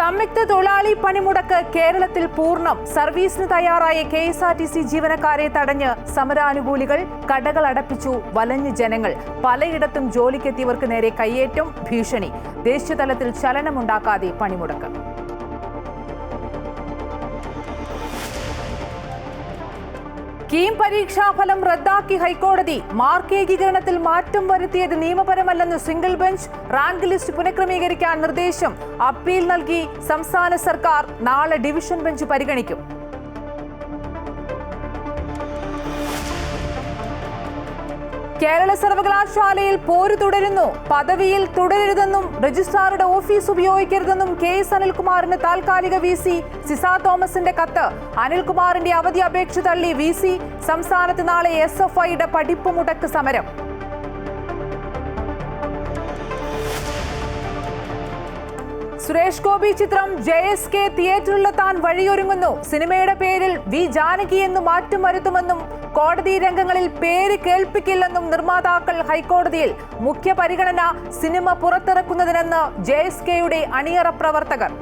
സംയുക്ത തൊഴിലാളി പണിമുടക്ക് കേരളത്തിൽ പൂർണ്ണം. സർവീസിന് തയ്യാറായ KSRTC ജീവനക്കാരെ തടഞ്ഞ് സമരാനുകൂലികൾ. കടകൾ അടപ്പിച്ചു വലഞ്ഞ് ജനങ്ങൾ. പലയിടത്തും ജോലിക്കെത്തിയവർക്ക് നേരെ കയ്യേറ്റം, ഭീഷണി. ദേശീയതലത്തിൽ ചലനമുണ്ടാക്കാതെ പണിമുടക്ക്. കീം പരീക്ഷാഫലം റദ്ദാക്കി ഹൈക്കോടതി. മാർക്ക് ഏകീകരണത്തിൽ മാറ്റം വരുത്തിയത് നിയമപരമല്ലെന്ന് സിംഗിൾ ബെഞ്ച്. റാങ്ക് ലിസ്റ്റ് പുനഃക്രമീകരിക്കാൻ നിർദ്ദേശം. അപ്പീൽ നൽകി സംസ്ഥാന സർക്കാർ. നാളെ ഡിവിഷൻ ബെഞ്ച് പരിഗണിക്കും. കേരള സർവകലാശാലയിൽ പോര് തുടരുന്നു. പദവിയിൽ തുടരരുതെന്നും രജിസ്ട്രാറുടെ ഓഫീസ് ഉപയോഗിക്കരുതെന്നും KS അനിൽകുമാറിന് താൽക്കാലിക VC സിസ തോമസിന്റെ കത്ത്. അനിൽകുമാറിന്റെ അവധി അപേക്ഷ തള്ളി VC. സംസ്ഥാനത്ത് നാളെ SFIയുടെ പഠിപ്പ് മുടക്ക് സമരം. സുരേഷ് ഗോപി ചിത്രം JSK തിയേറ്ററിലെത്താൻ വഴിയൊരുങ്ങുന്നു. സിനിമയുടെ പേരിൽ V ജാനകി എന്ന് മാറ്റം വരുത്തുമെന്നും കോടതി രംഗങ്ങളിൽ പേര് കേൾപ്പിക്കില്ലെന്നും നിർമ്മാതാക്കൾ ഹൈക്കോടതിയിൽ. മുഖ്യ പരിഗണന സിനിമ പുറത്തിറക്കുന്നതിനെന്ന് JSKയുടെ അണിയറ പ്രവർത്തകർ.